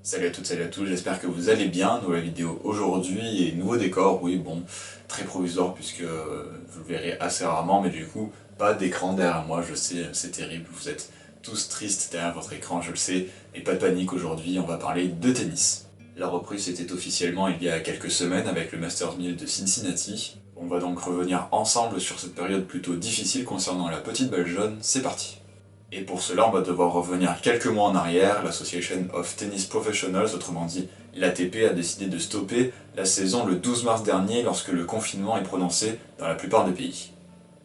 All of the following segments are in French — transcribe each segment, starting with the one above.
Salut à toutes, salut à tous, j'espère que vous allez bien. Nouvelle vidéo aujourd'hui et nouveau décor, oui bon, très provisoire puisque vous le verrez assez rarement, mais du coup, pas d'écran derrière moi, je sais, c'est terrible, vous êtes tous tristes derrière votre écran, je le sais, mais pas de panique aujourd'hui, on va parler de tennis. La reprise était officiellement il y a quelques semaines avec le Masters 1000 de Cincinnati. On va donc revenir ensemble sur cette période plutôt difficile concernant la petite balle jaune, c'est parti. Et pour cela, on va devoir revenir quelques mois en arrière. L'Association of Tennis Professionals, autrement dit l'ATP, a décidé de stopper la saison le 12 mars dernier lorsque le confinement est prononcé dans la plupart des pays.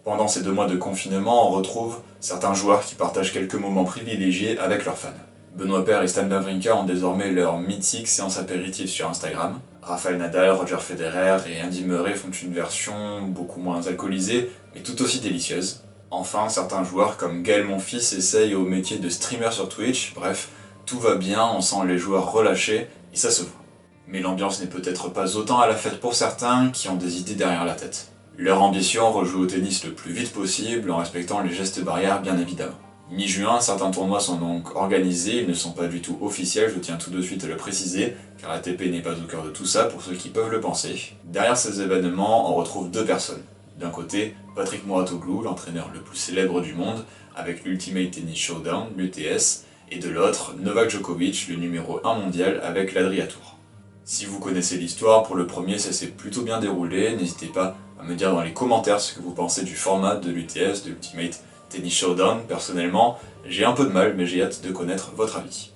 Pendant ces 2 mois de confinement, on retrouve certains joueurs qui partagent quelques moments privilégiés avec leurs fans. Benoît Paire et Stan Wawrinka ont désormais leur mythique séance apéritive sur Instagram. Rafael Nadal, Roger Federer et Andy Murray font une version beaucoup moins alcoolisée, mais tout aussi délicieuse. Enfin, certains joueurs comme Gaël Monfils essayent au métier de streamer sur Twitch, bref, tout va bien, on sent les joueurs relâchés, et ça se voit. Mais l'ambiance n'est peut-être pas autant à la fête pour certains qui ont des idées derrière la tête. Leur ambition, rejouer au tennis le plus vite possible en respectant les gestes barrières bien évidemment. Mi-juin, certains tournois sont donc organisés, ils ne sont pas du tout officiels, je tiens tout de suite à le préciser, car l'ATP n'est pas au cœur de tout ça pour ceux qui peuvent le penser. Derrière ces événements, on retrouve deux personnes. D'un côté, Patrick Mouratoglou, l'entraîneur le plus célèbre du monde, avec l'Ultimate Tennis Showdown, l'UTS, et de l'autre, Novak Djokovic, le numéro 1 mondial, avec l'Adria Tour. Si vous connaissez l'histoire, pour le premier, ça s'est plutôt bien déroulé, n'hésitez pas à me dire dans les commentaires ce que vous pensez du format de l'UTS, de l'Ultimate Tennis Showdown. Personnellement, j'ai un peu de mal, mais j'ai hâte de connaître votre avis.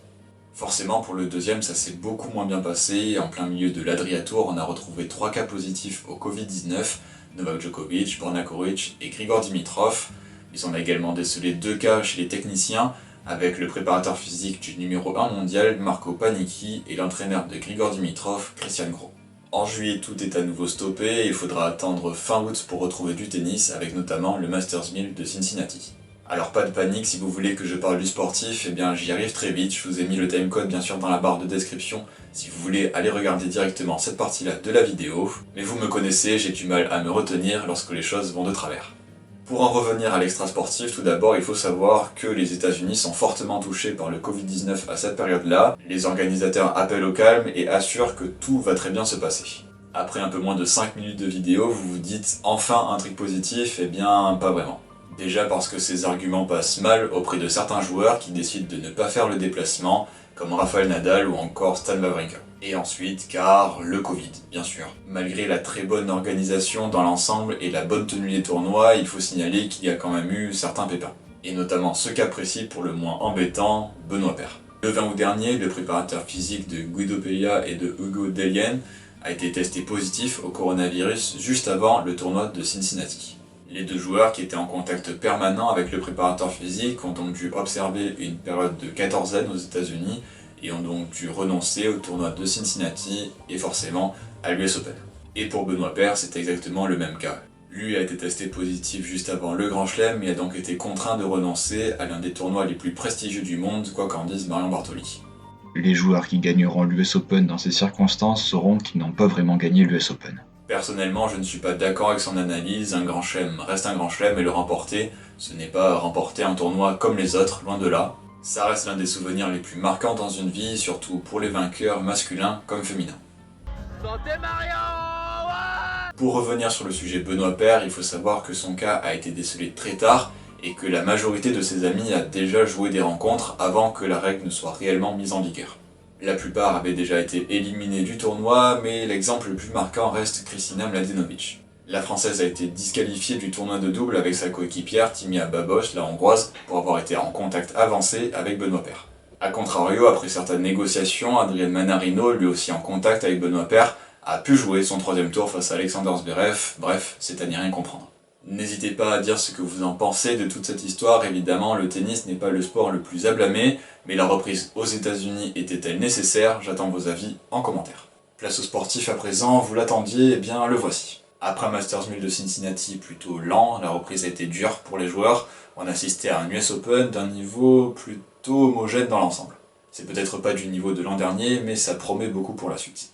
Forcément, pour le deuxième, ça s'est beaucoup moins bien passé. En plein milieu de l'Adria Tour, on a retrouvé 3 cas positifs au Covid-19, Novak Djokovic, Borna Coric et Grigor Dimitrov. Ils ont également décelé 2 cas chez les techniciens, avec le préparateur physique du numéro 1 mondial, Marco Panicki, et l'entraîneur de Grigor Dimitrov, Christian Gros. En juillet, tout est à nouveau stoppé, et il faudra attendre fin août pour retrouver du tennis, avec notamment le Masters 1000 de Cincinnati. Alors pas de panique, si vous voulez que je parle du sportif, eh bien j'y arrive très vite, je vous ai mis le timecode bien sûr dans la barre de description, si vous voulez aller regarder directement cette partie-là de la vidéo, mais vous me connaissez, j'ai du mal à me retenir lorsque les choses vont de travers. Pour en revenir à l'extra sportif, tout d'abord il faut savoir que les États-Unis sont fortement touchés par le Covid-19 à cette période-là, les organisateurs appellent au calme et assurent que tout va très bien se passer. Après un peu moins de 5 minutes de vidéo, vous vous dites enfin un truc positif, eh bien pas vraiment. Déjà parce que ces arguments passent mal auprès de certains joueurs qui décident de ne pas faire le déplacement, comme Rafael Nadal ou encore Stan Wawrinka. Et ensuite, car le Covid, bien sûr. Malgré la très bonne organisation dans l'ensemble et la bonne tenue des tournois, il faut signaler qu'il y a quand même eu certains pépins. Et notamment ce cas précis pour le moins embêtant, Benoît Paire. Le 20 août dernier, le préparateur physique de Guido Pella et de Hugo Dellien a été testé positif au coronavirus juste avant le tournoi de Cincinnati. Les 2 joueurs qui étaient en contact permanent avec le préparateur physique ont donc dû observer une période de quatorzaine aux États-Unis et ont donc dû renoncer au tournoi de Cincinnati et forcément à l'US Open. Et pour Benoît Paire, c'est exactement le même cas. Lui a été testé positif juste avant le Grand Chelem et a donc été contraint de renoncer à l'un des tournois les plus prestigieux du monde, quoi qu'en dise Marion Bartoli. Les joueurs qui gagneront l'US Open dans ces circonstances sauront qu'ils n'ont pas vraiment gagné l'US Open. Personnellement, je ne suis pas d'accord avec son analyse, un grand chelem reste un grand chelem et le remporter, ce n'est pas remporter un tournoi comme les autres, loin de là. Ça reste l'un des souvenirs les plus marquants dans une vie, surtout pour les vainqueurs masculins comme féminins. Santé Marion, ouais. Pour revenir sur le sujet Benoît Paire, il faut savoir que son cas a été décelé très tard et que la majorité de ses amis a déjà joué des rencontres avant que la règle ne soit réellement mise en vigueur. La plupart avaient déjà été éliminés du tournoi, mais l'exemple le plus marquant reste Kristina Mladenovic. La Française a été disqualifiée du tournoi de double avec sa coéquipière Timea Babos, la Hongroise, pour avoir été en contact avancé avec Benoît Paire. A contrario, après certaines négociations, Adrian Manarino, lui aussi en contact avec Benoît Paire, a pu jouer son 3e tour face à Alexander Zverev, bref, c'est à n'y rien comprendre. N'hésitez pas à dire ce que vous en pensez de toute cette histoire, évidemment le tennis n'est pas le sport le plus à blâmer, mais la reprise aux États-Unis était-elle nécessaire? J'attends vos avis en commentaire. Place au sportif à présent, vous l'attendiez, eh bien le voici. Après un Masters 1000 de Cincinnati plutôt lent, la reprise a été dure pour les joueurs, on assistait à un US Open d'un niveau plutôt homogène dans l'ensemble. C'est peut-être pas du niveau de l'an dernier, mais ça promet beaucoup pour la suite.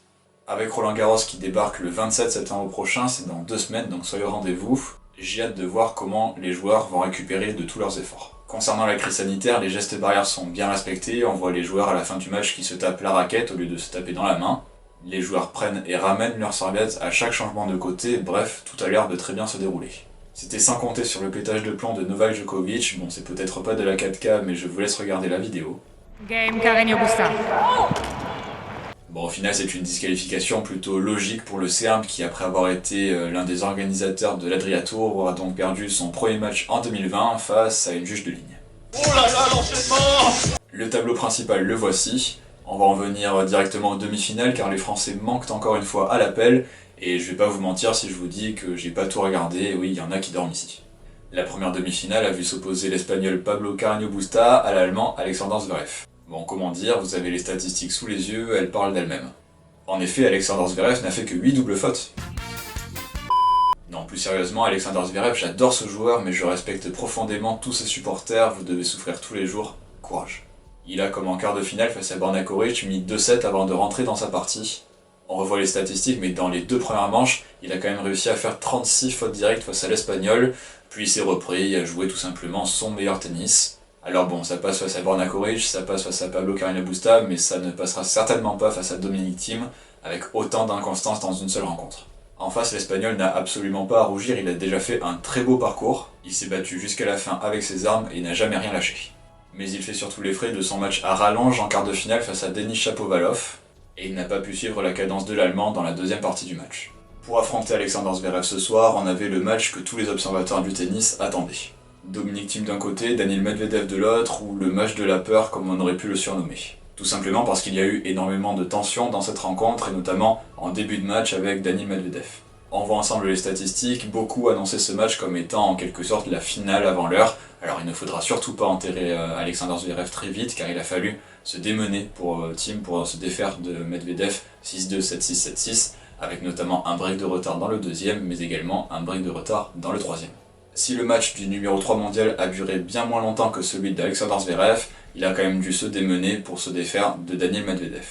Avec Roland Garros qui débarque le 27 septembre prochain, c'est dans 2 semaines, donc soyez au rendez-vous. J'ai hâte de voir comment les joueurs vont récupérer de tous leurs efforts. Concernant la crise sanitaire, les gestes barrières sont bien respectés, on voit les joueurs à la fin du match qui se tapent la raquette au lieu de se taper dans la main. Les joueurs prennent et ramènent leurs serviettes à chaque changement de côté, bref, tout a l'air de très bien se dérouler. C'était sans compter sur le pétage de plomb de Novak Djokovic, bon c'est peut-être pas de la 4K mais je vous laisse regarder la vidéo. Game Carreño Busta. Bon, au final, c'est une disqualification plutôt logique pour le Serbe qui, après avoir été l'un des organisateurs de l'Adria Tour, aura donc perdu son premier match en 2020 face à une juge de ligne. Oh là là, l'enchaînement! Le tableau principal, le voici. On va en venir directement aux demi-finales car les Français manquent encore une fois à l'appel et je vais pas vous mentir si je vous dis que j'ai pas tout regardé, et oui, il y en a qui dorment ici. La première demi-finale a vu s'opposer l'Espagnol Pablo Carreño Busta à l'Allemand Alexander Zverev. Bon, comment dire, vous avez les statistiques sous les yeux, elles parlent d'elles-mêmes. En effet, Alexander Zverev n'a fait que 8 doubles fautes. Non, plus sérieusement, Alexander Zverev, j'adore ce joueur, mais je respecte profondément tous ses supporters, vous devez souffrir tous les jours, courage. Il a, comme en quart de finale face à Borna Coric, mis 2-7 avant de rentrer dans sa partie. On revoit les statistiques, mais dans les deux premières manches, il a quand même réussi à faire 36 fautes directes face à l'Espagnol, puis il s'est repris et a joué tout simplement son meilleur tennis. Alors bon, ça passe face à Borna Coric, ça passe face à Pablo Carreño Busta, mais ça ne passera certainement pas face à Dominic Thiem, avec autant d'inconstance dans une seule rencontre. En face, l'Espagnol n'a absolument pas à rougir, il a déjà fait un très beau parcours, il s'est battu jusqu'à la fin avec ses armes et n'a jamais rien lâché. Mais il fait surtout les frais de son match à rallonge en quart de finale face à Denis Shapovalov, et il n'a pas pu suivre la cadence de l'Allemand dans la deuxième partie du match. Pour affronter Alexander Zverev ce soir, on avait le match que tous les observateurs du tennis attendaient. Dominic Thiem d'un côté, Daniil Medvedev de l'autre, ou le match de la peur comme on aurait pu le surnommer. Tout simplement parce qu'il y a eu énormément de tension dans cette rencontre, et notamment en début de match avec Daniil Medvedev. On voit ensemble les statistiques, beaucoup annonçaient ce match comme étant en quelque sorte la finale avant l'heure, alors il ne faudra surtout pas enterrer Alexander Zverev très vite, car il a fallu se démener pour Thiem pour se défaire de Medvedev 6-2, 7-6, 7-6, avec notamment un break de retard dans le deuxième, mais également un break de retard dans le troisième. Si le match du numéro 3 mondial a duré bien moins longtemps que celui d'Alexander Zverev, il a quand même dû se démener pour se défaire de Daniil Medvedev.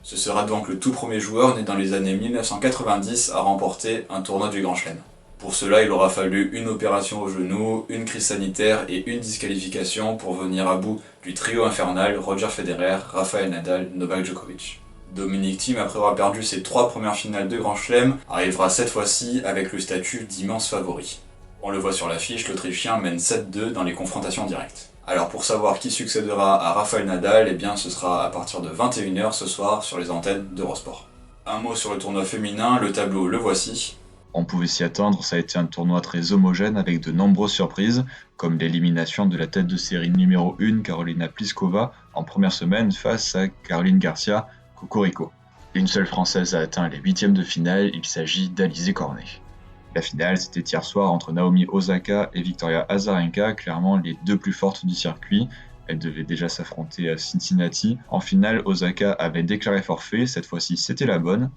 Ce sera donc le tout premier joueur né dans les années 1990 à remporter un tournoi du Grand Chelem. Pour cela, il aura fallu une opération au genou, une crise sanitaire et une disqualification pour venir à bout du trio infernal Roger Federer, Rafael Nadal, Novak Djokovic. Dominic Thiem, après avoir perdu ses 3 premières finales de Grand Chelem, arrivera cette fois-ci avec le statut d'immense favori. On le voit sur l'affiche, l'Autrichien mène 7-2 dans les confrontations directes. Alors pour savoir qui succédera à Rafael Nadal, eh bien ce sera à partir de 21 h ce soir sur les antennes d'Eurosport. Un mot sur le tournoi féminin, le tableau le voici. On pouvait s'y attendre, ça a été un tournoi très homogène avec de nombreuses surprises, comme l'élimination de la tête de série numéro 1 Karolina Pliskova en première semaine face à Caroline Garcia Cocorico. Une seule Française a atteint les huitièmes de finale, il s'agit d'Alizé Cornet. La finale, c'était hier soir entre Naomi Osaka et Victoria Azarenka, clairement les deux plus fortes du circuit. Elles devaient déjà s'affronter à Cincinnati. En finale, Osaka avait déclaré forfait, cette fois-ci c'était la bonne.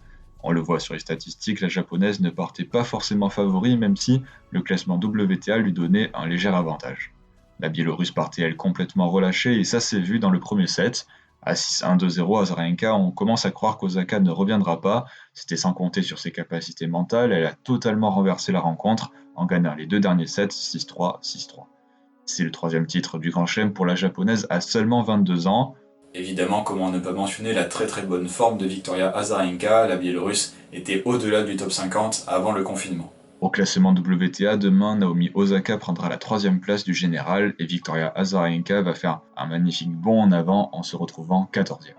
On le voit sur les statistiques, la japonaise ne partait pas forcément favori, même si le classement WTA lui donnait un léger avantage. La Biélorusse partait elle complètement relâchée et ça s'est vu dans le premier set. À 6-1, 2-0, Azarenka, on commence à croire qu'Osaka ne reviendra pas. C'était sans compter sur ses capacités mentales, elle a totalement renversé la rencontre en gagnant les deux derniers sets 6-3, 6-3. C'est le troisième titre du Grand Chelem pour la japonaise à seulement 22 ans. Évidemment, comment ne pas mentionner la très bonne forme de Victoria Azarenka, la Biélorusse était au-delà du top 50 avant le confinement. Au classement WTA, demain, Naomi Osaka prendra la 3e place du général et Victoria Azarenka va faire un magnifique bond en avant en se retrouvant 14e.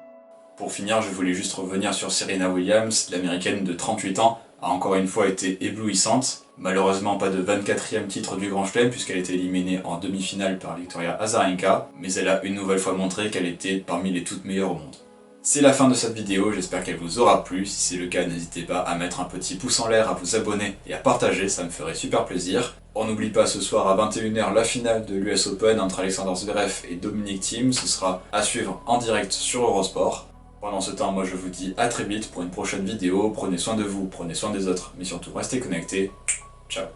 Pour finir, je voulais juste revenir sur Serena Williams, l'américaine de 38 ans, a encore une fois été éblouissante. Malheureusement pas de 24e titre du Grand Chelem puisqu'elle était éliminée en demi-finale par Victoria Azarenka, mais elle a une nouvelle fois montré qu'elle était parmi les toutes meilleures au monde. C'est la fin de cette vidéo, j'espère qu'elle vous aura plu. Si c'est le cas, n'hésitez pas à mettre un petit pouce en l'air, à vous abonner et à partager, ça me ferait super plaisir. On n'oublie pas ce soir à 21 h la finale de l'US Open entre Alexander Zverev et Dominic Thiem, ce sera à suivre en direct sur Eurosport. Pendant ce temps, moi je vous dis à très vite pour une prochaine vidéo, prenez soin de vous, prenez soin des autres, mais surtout restez connectés. Ciao.